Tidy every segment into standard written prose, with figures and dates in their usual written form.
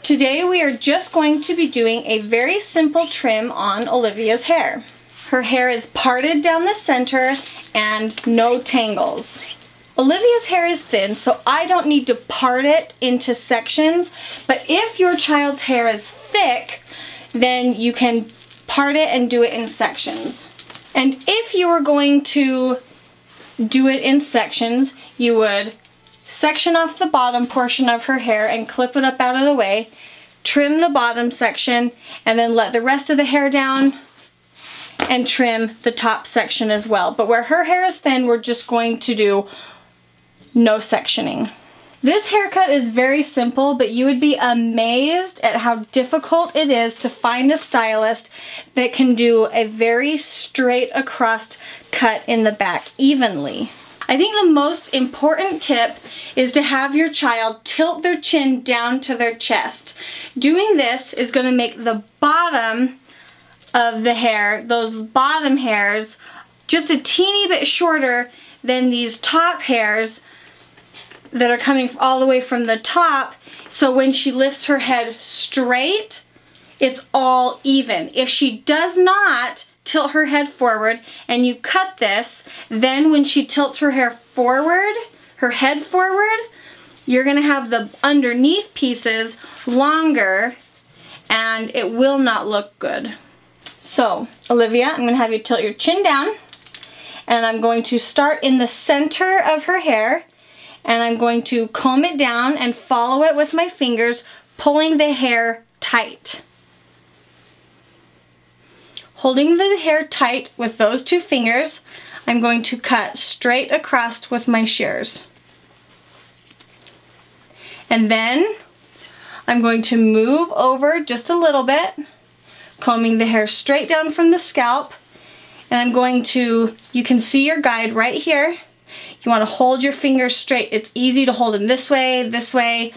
Today we are just going to be doing a very simple trim on Olivia's hair. Her hair is parted down the center and no tangles. Olivia's hair is thin, so I don't need to part it into sections, but if your child's hair is thick, then you can part it and do it in sections. And if you were going to do it in sections, you would section off the bottom portion of her hair and clip it up out of the way, trim the bottom section, and then let the rest of the hair down and trim the top section as well. But where her hair is thin, we're just going to do no sectioning. This haircut is very simple, but you would be amazed at how difficult it is to find a stylist that can do a very straight across cut in the back evenly. I think the most important tip is to have your child tilt their chin down to their chest. Doing this is going to make the bottom of the hair, those bottom hairs, just a teeny bit shorter than these top hairs that are coming all the way from the top. So when she lifts her head straight, it's all even. If she does not tilt her head forward and you cut this, then when she tilts her hair forward, her head forward, you're gonna have the underneath pieces longer and it will not look good. So, Olivia, I'm gonna have you tilt your chin down and I'm going to start in the center of her hair and I'm going to comb it down and follow it with my fingers, pulling the hair tight. Holding the hair tight with those two fingers, I'm going to cut straight across with my shears. And then I'm going to move over just a little bit, combing the hair straight down from the scalp, and I'm going to, you can see your guide right here. You want to hold your fingers straight. It's easy to hold them this way,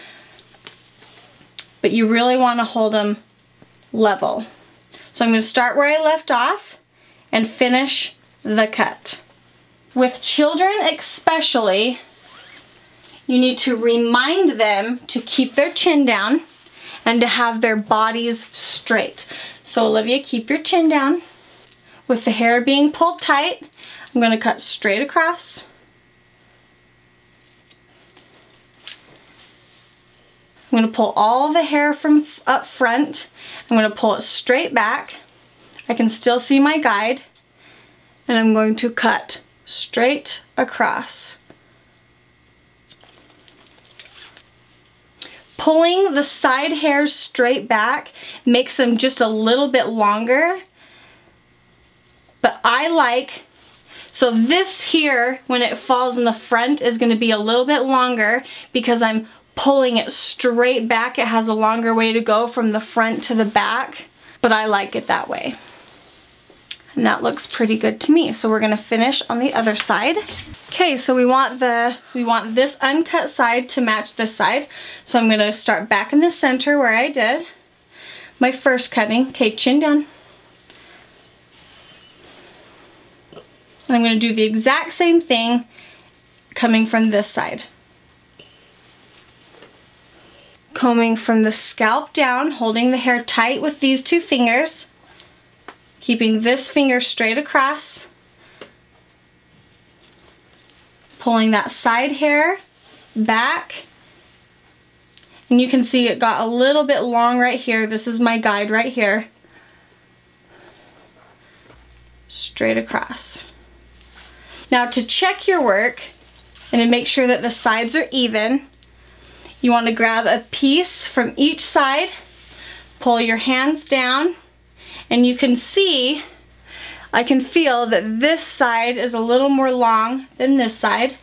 but you really want to hold them level. So I'm going to start where I left off and finish the cut. With children especially, you need to remind them to keep their chin down and to have their bodies straight. So Olivia, keep your chin down. With the hair being pulled tight, I'm going to cut straight across. I'm going to pull all the hair from up front. I'm going to pull it straight back. I can still see my guide. And I'm going to cut straight across. Pulling the side hairs straight back makes them just a little bit longer. But I like, so this here, when it falls in the front, is going to be a little bit longer because I'm pulling it straight back. It has a longer way to go from the front to the back, but I like it that way. And that looks pretty good to me. So we're gonna finish on the other side. Okay, so we want this uncut side to match this side. So I'm gonna start back in the center where I did my first cutting. Okay, chin down. And I'm gonna do the exact same thing coming from this side. Combing from the scalp down, holding the hair tight with these two fingers, keeping this finger straight across, pulling that side hair back, and you can see it got a little bit long right here. This is my guide right here. Straight across. Now to check your work and to make sure that the sides are even, you want to grab a piece from each side, pull your hands down, and you can see, I can feel that this side is a little more long than this side.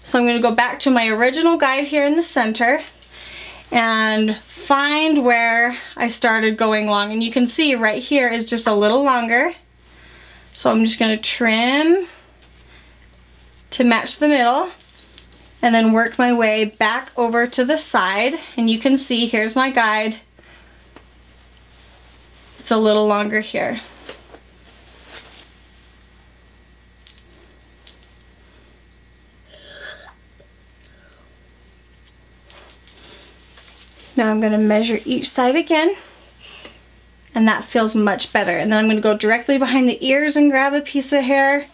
So I'm going to go back to my original guide here in the center and find where I started going long. And you can see right here is just a little longer. So I'm just going to trim to match the middle, and then work my way back over to the side. And you can see, here's my guide. It's a little longer here. Now I'm going to measure each side again. And that feels much better. And then I'm going to go directly behind the ears and grab a piece of hair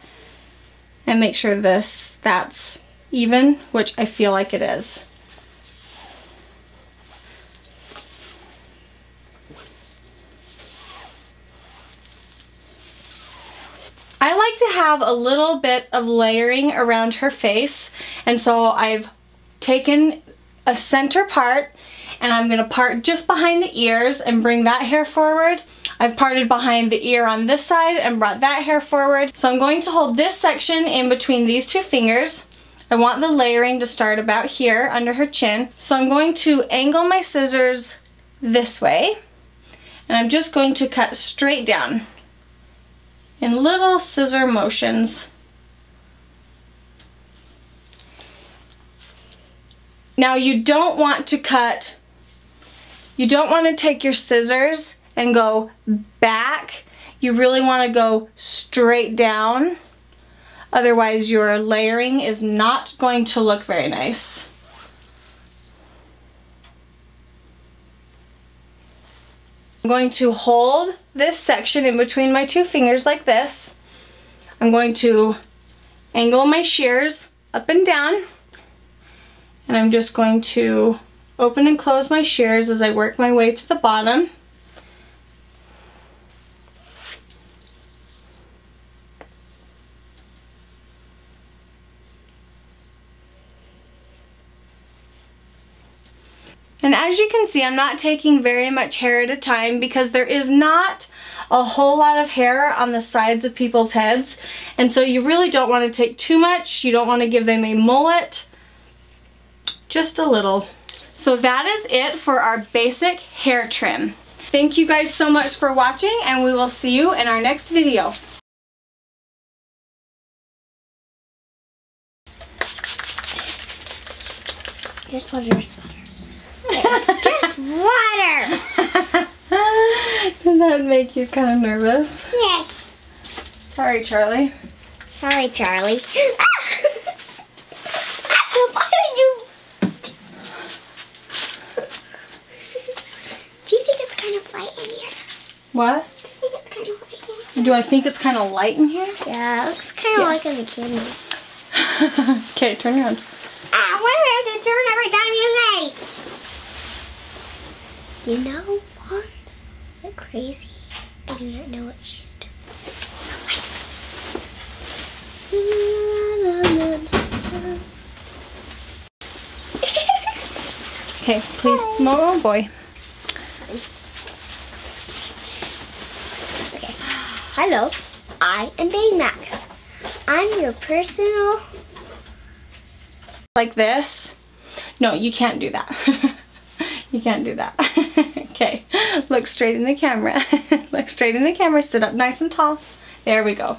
and make sure that's even, which I feel like it is. I like to have a little bit of layering around her face, and so I've taken a center part and I'm going to part just behind the ears and bring that hair forward. I've parted behind the ear on this side and brought that hair forward. So I'm going to hold this section in between these two fingers. I want the layering to start about here under her chin. So I'm going to angle my scissors this way, and I'm just going to cut straight down in little scissor motions. Now you don't want to take your scissors and go back. You really want to go straight down. Otherwise your layering is not going to look very nice. I'm going to hold this section in between my two fingers like this. I'm going to angle my shears up and down, and I'm just going to open and close my shears as I work my way to the bottom. And as you can see, I'm not taking very much hair at a time because there is not a whole lot of hair on the sides of people's heads. And so you really don't want to take too much. You don't want to give them a mullet. Just a little. So that is it for our basic hair trim. Thank you guys so much for watching, and we will see you in our next video. Just water. Just water! Does that make you kind of nervous? Yes. Sorry, Charlie. Sorry, Charlie. Why would you? Do you think it's kind of light in here? What? Do you think it's kind of light in here? Do I think it's kind of light in here? Yeah, it looks kind of like in the camera. Okay, turn around. Why do I have to turn every time you say? You know, Mom's crazy. I do not know what she's doing. Okay, please. Oh boy. Okay. Hello, I am Baymax. I'm your personal. Like this? No, you can't do that. You can't do that. Okay, look straight in the camera. Look straight in the camera, sit up nice and tall. There we go.